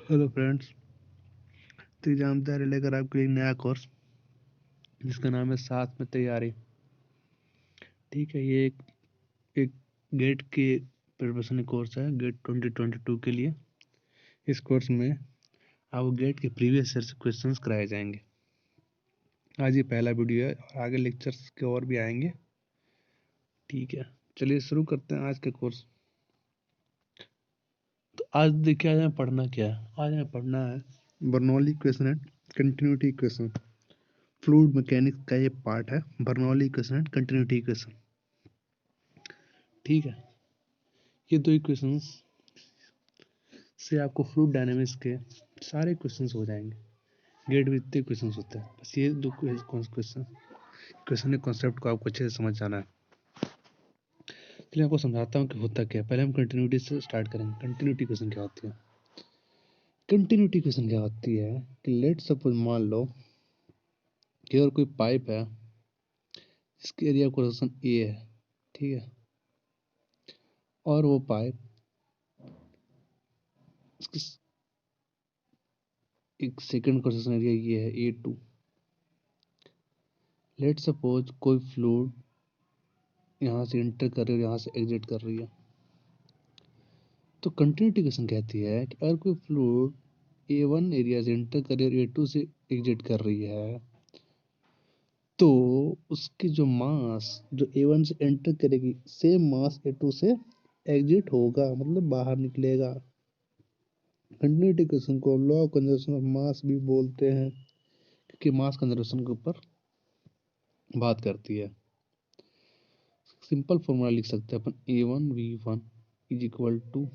Hello friends. तो exam तैयारी लेकर आपके लिए नया कोर्स जिसका नाम है साथ में तैयारी। ठीक है, ये एक गेट के प्रिपरेशन कोर्स है, गेट 2022 के लिए। इस कोर्स में आपको गेट के प्रीवियस ईयर से क्वेश्चंस कराए जाएंगे। आज ये पहला वीडियो है और आगे लेक्चर्स के और भी आएंगे। ठीक है, चलिए शुरू करते हैं आज का कोर्स। तो आज देखिए, आज हमें पढ़ना क्या है। आज हमें पढ़ना है Bernoulli equation and continuity equation. Fluid mechanics का ये पार्ट है, Bernoulli equation and continuity equation. ठीक है, ये दो इक्वेशंस से आपको फ्लूइड डायनामिक्स के सारे क्वेश्चंस हो जाएंगे। गेट में इतने क्वेश्चंस होते हैं, बस ये दो क्वेश्चन के कॉन्सेप्ट को आपको अच्छे से समझ जाना है। चलिए आपको समझाता हूँ कि होता क्या है। पहले हम कंटिन्यूटी से स्टार्ट करेंगे। कंटिन्यूटी क्वेश्चन क्या होती है? कंटिन्यूटी क्वेश्चन क्या होती है कि लेट सपोज मान लो कि अगर कोई पाइप है जिसकी एरिया क्रॉस सेक्शन ए है, ठीक है, और वो पाइप एक सेकंड क्रॉस सेक्शन एरिया ये है A2। लेट सपोज कोई फ्लूइड यहाँ से इंटर कर रही है और यहाँ से एग्जिट कर रही है। तो कंटिन्यूटी क्वेश्चन कहती है कि अगर कोई फ्लूइड A1 एरिया से इंटर कर रही है और A2 से एग्जिट कर रही है, तो उसकी जो मास जो A1 से एंटर करेगी, सेम मास A2 से एग्जिट होगा, मतलब बाहर निकलेगा। कंटिन्यूटी क्वेश्चन को law of conservation of mass भी बोलते हैं, क्योंकि मास कंजर्वेशन के ऊपर बात करती है। सिंपल फॉर्मूला लिख सकते हैं अपन, A1V1 is equal to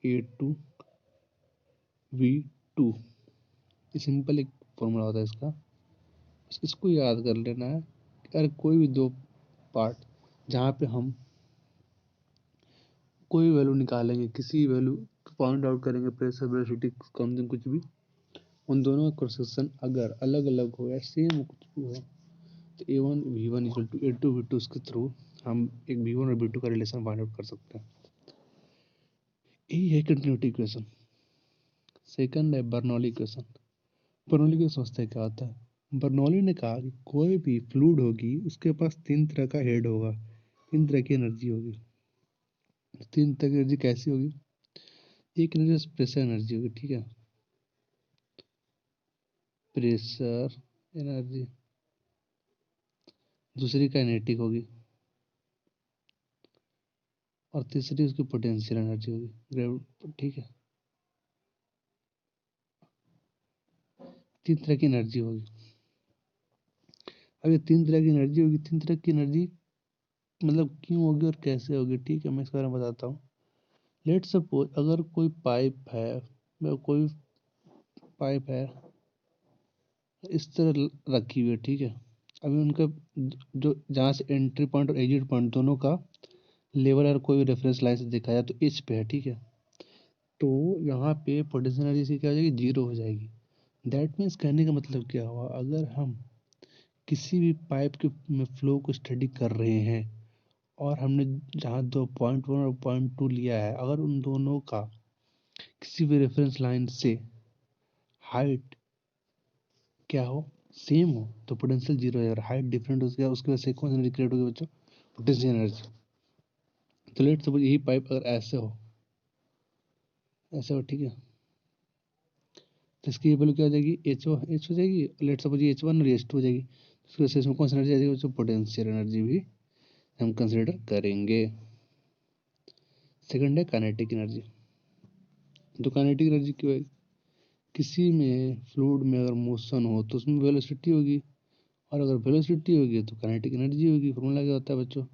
A2V2। ये सिंपल एक फॉर्मूला होता है इसका, बस इसको याद कर लेना है। अगर कोई भी दो पार्ट जहाँ पे हम कोई वैल्यू निकालेंगे, किसी वैल्यू फाइंड आउट करेंगे, प्रेशर, वेलोसिटी, समथिंग कुछ भी, उन दोनों का क्रॉस सेक्शन अगर अलग अलग हो या सेम कुछ भी हो, तो A1V1 इक्वल टू A2V2 के थ्रू हम एक V1 और V2 का रिलेशन फाइंड आउट कर सकते हैं। यही है कंटिन्यूटी इक्वेशन। सेकंड है बर्नौली इक्वेशन। बर्नौली की समझते क्या होता है? बर्नौली ने कहा कि कोई भी फ्लूइड होगी उसके पास तीन तरह का हेड होगा, तीन तरह की एनर्जी होगी। तीन तरह की एनर्जी कैसी होगी? एक एनर्जी प्रेशर एनर्जी होगी, ठीक है, प्रेशर एनर्जी। दूसरी काइनेटिक होगी और तीसरी उसकी पोटेंशियल एनर्जी होगी, ठीक है। तीन तरह की एनर्जी होगी। अब ये तीन तरह की एनर्जी होगी, तीन तरह की एनर्जी मतलब क्यों होगी और कैसे होगी, ठीक है, मैं इसके बारे में बताता हूँ। लेट सपोज अगर कोई पाइप है, कोई पाइप है इस तरह रखी हुई है, ठीक है। अभी उनका जो जहाँ से एंट्री पॉइंट और एग्जिट पॉइंट दोनों का लेवल अगर कोई रेफरेंस लाइन से देखा जाए तो एच पे है, ठीक है। तो यहाँ पे पोटेंशियल एनर्जी क्या हो जाएगी? जीरो हो जाएगी। दैट मीन्स कहने का मतलब क्या हुआ, अगर हम किसी भी पाइप के में फ्लो को स्टडी कर रहे हैं और हमने जहाँ दो पॉइंट 1 और पॉइंट 2 लिया है, अगर उन दोनों का किसी भी रेफरेंस लाइन से हाइट क्या हो, सेम हो, तो पोटेंशियल जीरो है। और हाइट डिफरेंट हो गया, उसकी वजह से कौन सी एनर्जी क्रिएट होगी बच्चों? Potential energy. तो लेट सपोज यही पाइप अगर ऐसे हो, ऐसे हो, ठीक है, तो इसकी वैल्यू क्या हो जाएगी? एच हो जाएगी। लेट सपोज ये H1 और H2 हो जाएगी, तो उसकी वजह से इसमें कौन सी एनर्जी आ जाएगी बच्चों? पोटेंशियल एनर्जी भी हम कंसिडर करेंगे। सेकंड है काइनेटिक एनर्जी। तो काइनेटिक एनर्जी क्यों है? किसी में फ्लूइड में अगर मोशन हो तो उसमें वेलोसिटी होगी, और अगर वेलोसिटी होगी तो काइनेटिक एनर्जी होगी। फॉर्मूला क्या होता है बच्चों?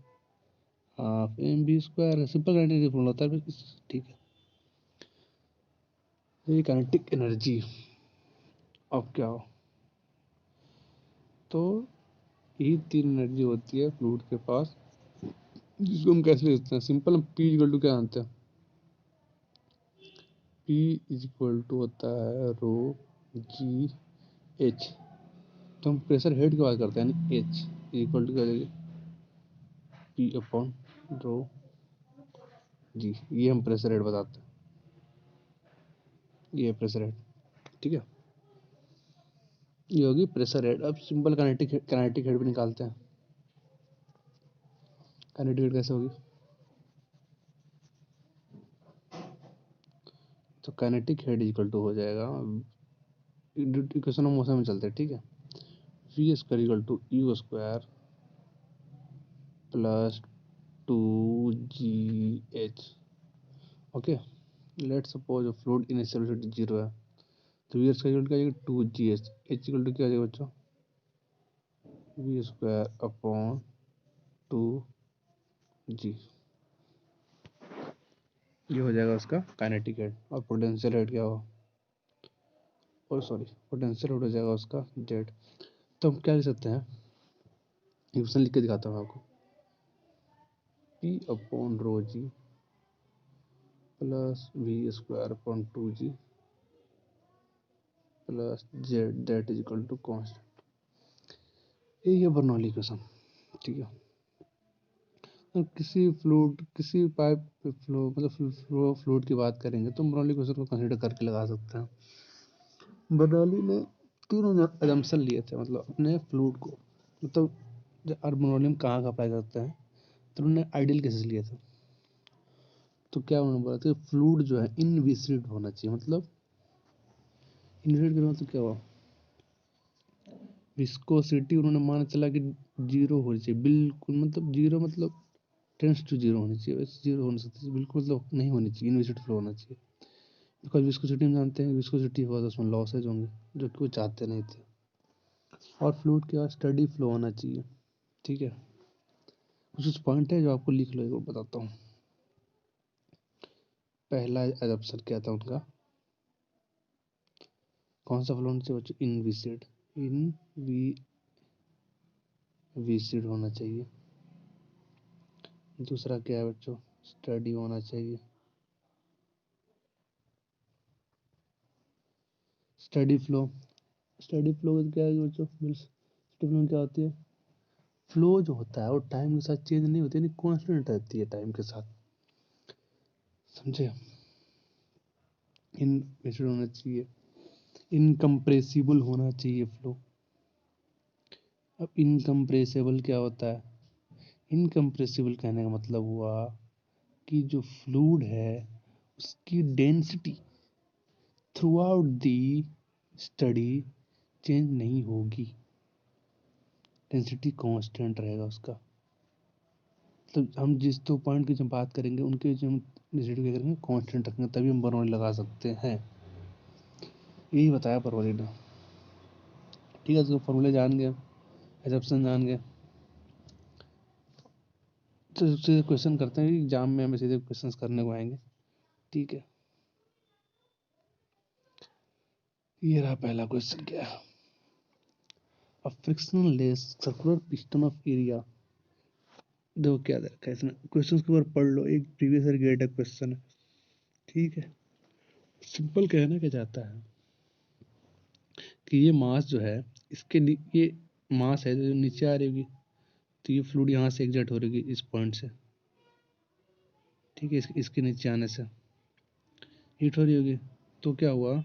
Half mv²। Simple kinetic formula होता है, ठीक है। ये काइनेटिक एनर्जी अब क्या हो, तो यही तीन एनर्जी होती है फ्लूइड के पास, जिसको हम कैसे लिखते हैं? सिंपल, हम P इक्वल टू क्या जानते हैं? P इक्वल टू होता है रो जी एच। तो हम प्रेशर हेड की बात करते हैं, यानी H इक्वल टू क्या जाएगी? P अपॉन रो जी। ये हम प्रेशर हेड बताते हैं। ये प्रेशर हेड, ठीक है, ये होगी प्रेशर हेड। अब सिंपल काइनेटिक हेड भी निकालते हैं। काइनेटिक हेड कैसे होगी? तो काइनेटिक हेड इक्वल टू हो जाएगा, इक्वेशन ऑफ मोशन में चलते हैं, ठीक है, v square equal to u square plus 2gh। Okay, let suppose fluid initial velocity 0 है, तो वी स्क्वायर इक्वल क्या आ जाएगा 2gh, h इक्वल टू क्या आ जाएगा बच्चों, वी स्क्वायर अपॉन 2g। ये हो जाएगा उसका काइनेटिक हेड। और पोटेंशियल हेड क्या हो, और सॉरी पोटेंशियल हेड हो जाएगा उसका जेड। तो हम क्या लिख सकते हैं, इक्वेशन लिख के दिखाता हूँ आपको, P upon rho g plus v square upon 2g plus z that is equal to constant. ये बर्नौली इक्वेशन, ठीक है। तो किसी फ्लूइड, किसी पाइप फ्लो मतलब फ्लूइड की बात करेंगे तो बर्नौली इक्वेशन को कंसीडर करके लगा सकते हैं। बर्नौली ने तीनों अजम्पशन लिए थे, मतलब अपने फ्लूइड को, मतलब बर्नौली में कहाँ अप्लाई करते हैं, तो उन्होंने आइडियल केसेस लिए थे। तो क्या उन्होंने बोला था, फ्लूइड जो है इनविसिड होना चाहिए, मतलब इनविसिड करना तो क्या हुआ, विस्कोसिटी उन्होंने माना चला कि 0 होनी चाहिए बिल्कुल, मतलब 0 मतलब टेंस टू 0 होनी चाहिए, वैसे 0 हो नहीं सकती बिल्कुल, मतलब नहीं होनी चाहिए, इनविसिड फ्लो होना चाहिए। बिकॉज विस्कोसिटी हम जानते हैं, विस्कोसिटी हुआ तो उसमें लॉसेज होंगे जो कि वो चाहते नहीं थे। और फ्लूइड के बाद स्टडी फ्लो होना चाहिए, ठीक है। कुछ पॉइंट है जो आपको लिख लो, एक बार बताता हूँ। पहला एजम्पशन क्या था उनका, कौन सा फ्लो होना चाहिए बच्चों, इनविसिड, इनविसिड होना चाहिए। दूसरा क्या है बच्चों, स्टडी होना चाहिए, स्टडी फ्लो। स्टडी फ्लो क्या है बच्चों, स्टडी फ्लो क्या होती है, फ्लो जो होता है वो टाइम के साथ चेंज नहीं होती, यानी कांस्टेंट रहती है टाइम के साथ, समझे। इनविसिड होना चाहिए, इनकम्प्रेसिबल होना चाहिए फ्लो। अब इनकम्प्रेसिबल क्या होता है, इनकम्प्रेसिबल कहने का मतलब हुआ कि जो फ्लूइड है उसकी density through out the study change नहीं होगी, डेंसिटी कांस्टेंट रहेगा उसका। तो हम जिस 2 पॉइंट की जब बात करेंगे उनके जो हम डेंसिटी क्या करेंगे, कांस्टेंट रखेंगे, तभी हम बर्नौली लगा सकते हैं। यही बताया बर्नौली ने, ठीक है। तो फॉर्मूले जान गए, एजम्पशन जान गए, तो सीधे क्वेश्चन करते हैं, एग्जाम में हमें सीधे क्वेश्चन करने को आएंगे, ठीक है। ये रहा पहला क्वेश्चन, क्या है, a frictionless circular piston of area. देखो क्या दे रखा है इसमें, क्वेश्चन के ऊपर पढ़ लो, एक प्रीवियस ईयर गेट क्वेश्चन है, ठीक है। सिंपल कहना क्या चाहता है कि ये मास जो है, ये मास है जो नीचे आ रही होगी, तो ये फ्लूइड यहाँ से एग्जर्ट हो रही होगी इस पॉइंट से, ठीक है, इसके नीचे आने से हीट हो रही होगी। तो क्या हुआ,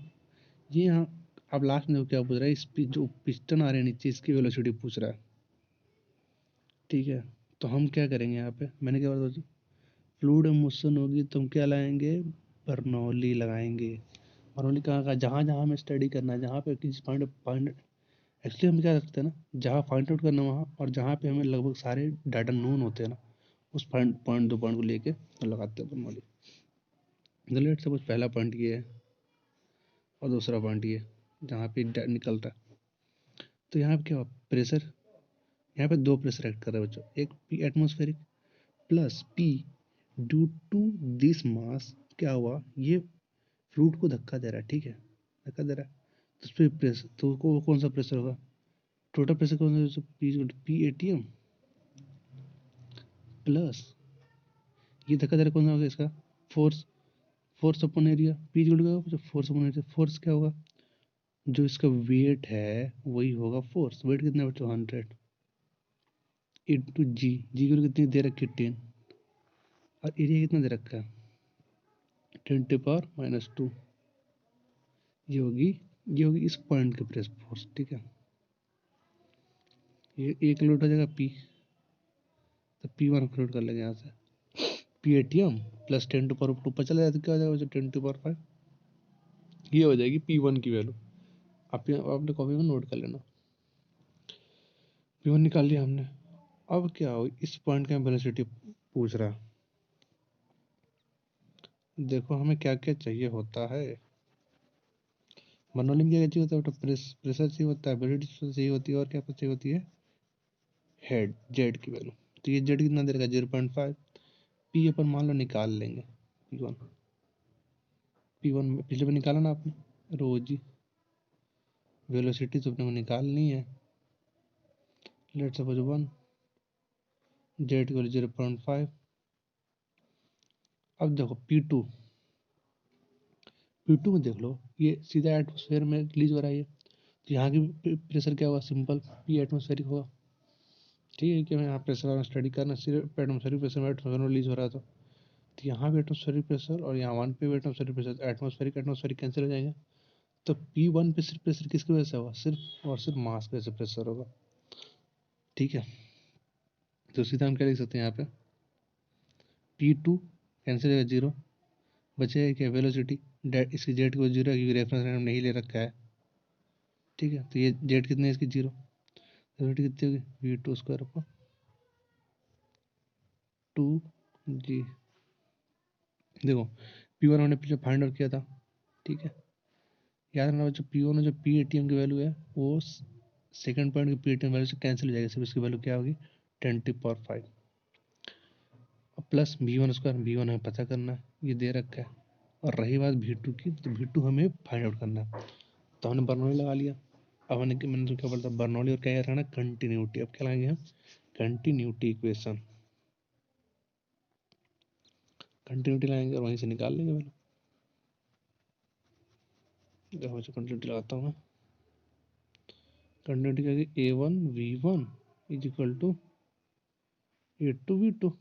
ये यहाँ, अब लास्ट में क्या पूछ रहा है, जो पिस्टन आ रहे हैं नीचे इसकी वेलोसिटी पूछ रहा है, ठीक है। तो हम क्या करेंगे यहाँ पे, मैंने क्या बोला, फ्लूइड मोशन होगी तो हम क्या लाएंगे, बर्नौली लगाएंगे। बर्नौली कहाँ का, जहाँ जहाँ हमें स्टडी करना है, जहाँ पे किस पॉइंट पॉइंट एक्चुअली हम क्या करते हैं ना, जहाँ फाइंड आउट करना वहाँ, और जहाँ पे हमें लगभग सारे डाटा नोन होते हैं ना, उस पॉइंट 2 पॉइंट को लेके तो लगाते हैं बर्नौली। लेट सपोज पहला पॉइंट ये है और दूसरा पॉइंट ये, जहाँ पे निकलता है। तो यहाँ पे क्या हुआ, प्रेशर, यहाँ पे 2 प्रेशर एक्ट कर रहे हैं बच्चों, एक p atmospheric plus p due to this mass, क्या हुआ, ये फ्लूइड को धक्का दे रहा है, ठीक है, धक्का दे रहा है, तो उस पर प्रेशर, तो वो कौन सा प्रेशर होगा, टोटल प्रेशर कौन सा, पी एटीएम प्लस ये धक्का दे रहा कौन सा होगा इसका, force, force upon area, P होगा फोर्स अपॉन एरिया, फोर्स क्या होगा, जो इसका वेट है वही होगा फोर्स, वेट कितना बच्चों 100 इंटू जी, जी की कितनी दे रखी है 10, और एरिया कितना दे रखा है 10 टू पावर -2, ये होगी इस पॉइंट की प्रेस फोर्स, ठीक है। ये 1 किलो हो जाएगा P, तो P1 कैलकुलेट कर लेंगे यहाँ से। PATM प्लस 10⁻² ऊपर चला जाए तो क्या हो जाएगा, 10⁵ ये हो जाएगी P1 की वैल्यू। आपने कॉपी में नोट कर लेना। P1 निकाल लिया हमने। अब क्या हो, इस पॉइंट का वेलोसिटी पूछ रहा है। देखो हमें क्या क्या चाहिए होता है। बर्नौली में क्या चाहिए होता है, तो प्रेशर चाहिए होता है, वेलोसिटी चाहिए होती है, और क्या चाहिए होती है, हेड, जेड की वैल्यू। तो ये जेड कितना दे रखा है, 0.5। पी अपन मान लो निकाल लेंगे, P1 पिछले में निकाला ना आपने, रोज ही वेलोसिटी तो अपने को निकालनी है। लेट्स सपोज 1, जेड की वैल्यू 0.5। अब देखो P2 में देख लो, ये सीधा एटमोसफेयर में रिलीज हो रहा है। तो यहाँ की प्रेशर क्या होगा, सिंपल P एटमोसफेरिक होगा, ठीक है। कि मैं यहाँ प्रेशर स्टडी करना, सिर्फ एटमोसफेरिक प्रेशर में एटमोसफेयर में रिलीज हो रहा था। तो यहाँ भी एटमोसफेरिक प्रेशर और यहाँ 1 पे भी एटमोसफेरिक प्रेशर, एटमोसफेरिक कैंसिल हो जाएंगे। तो P1 पे सिर्फ प्रेशर किसकी वजह से होगा, सिर्फ और सिर्फ मास की वजह से प्रेशर होगा, ठीक है। तो सीधा हम क्या लिख सकते हैं यहाँ पे, P2 कैंसिल होगा 0, बचेगा क्या, वेलोसिटी। इसकी जेड को 0 है क्योंकि रेफरेंस लाइन नहीं ले रखा है, ठीक है। तो ये जेड कितनी है इसकी, 0। वेलोसिटी कितनी होगी, V2² पर 2G। देखो P1 हमने पीछे फाइंड आउट किया था, ठीक है। याद रखना बच्चों, P1 में जो PATM की वैल्यू है वो सेकंड पॉइंट की PATM वैल्यू से कैंसिल हो जाएगी, सिर्फ इसकी वैल्यू क्या होगी, 10⁵। अब प्लस V1² हमें पता करना है, ये दे रखा है। और रही बात V2 की, तो V2 हमें फाइंड आउट करना है। तो हमने बर्नौली लगा लिया। अब मैंने तो क्या बोलता, बर्नौली और क्या याद रखना, कंटिन्यूटी। अब क्या लगाएंगे हम, कंटिन्यूटी इक्वेशन, कंटिन्यूटी लगाएंगे और वहीं से निकाल लेंगे वैल्यू। देखो कंटिन्यूटी लगाता हूँ मैं, कंटिन्यूटी क्या, A1V1 is equal to A2V2।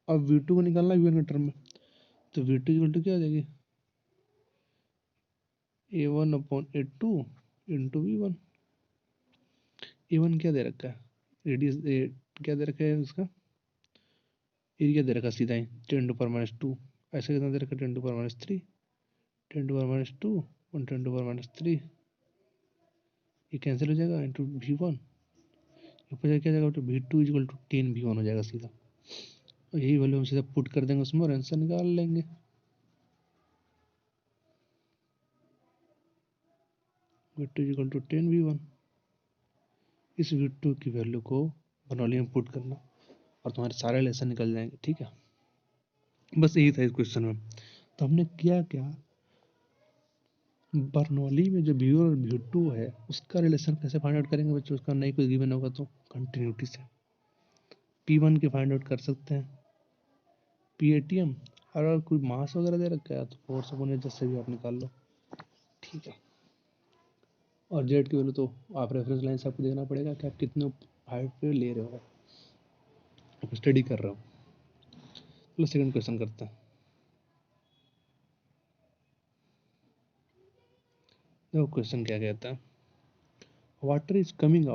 अब V2 को निकालना है V1 के टर्म में, तो V2 इक्वल टू क्या आ जाएगी, A1/A2 इंटू V1। A1 क्या दे रखा है, रेडियस क्या दे रखा है उसका, एरिया दे रखा सीधा ही 10⁻²। ऐसे कितना दे रखा, 10⁻3, 10⁻2 और 10⁻3। ये कैंसिल हो जाएगा इंटू V1। ऊपर क्या जाएगा, तो V2 इक्वल टू 10V1 हो जाएगा सीधा। और यही वैल्यू हम सीधा पुट कर देंगे उसमें और आंसर निकाल लेंगे। V2 equal to 10V1। इस V2 की वैल्यू को बर्नौली में पुट करना और तुम्हारे सारे लेसन निकल जाएंगे, ठीक है। बस यही था इस क्वेश्चन में। तो हमने किया क्या, बर्नौली में जो V1 और V2 है उसका रिलेशन कैसे फाइंड आउट करेंगे बच्चों, उसका नहीं कोई गिवन होगा तो कंटिन्यूटी से P1 की फाइंड आउट कर सकते हैं, PATM। अगर कोई मास वगैरह दे रखा है तो फोर्स अपॉन एरिया से भी आप निकाल लो, ठीक है। और जेड की वैल्यू तो आप रेफरेंस लाइन से आपको देखना पड़ेगा कि आप कितने हाइट पे ले रहे हो, आप स्टडी कर रहे हो। चलो सेकंड क्वेश्चन करते हैं। देखो क्वेश्चन क्या कहता है, वाटर इज कमिंग आउट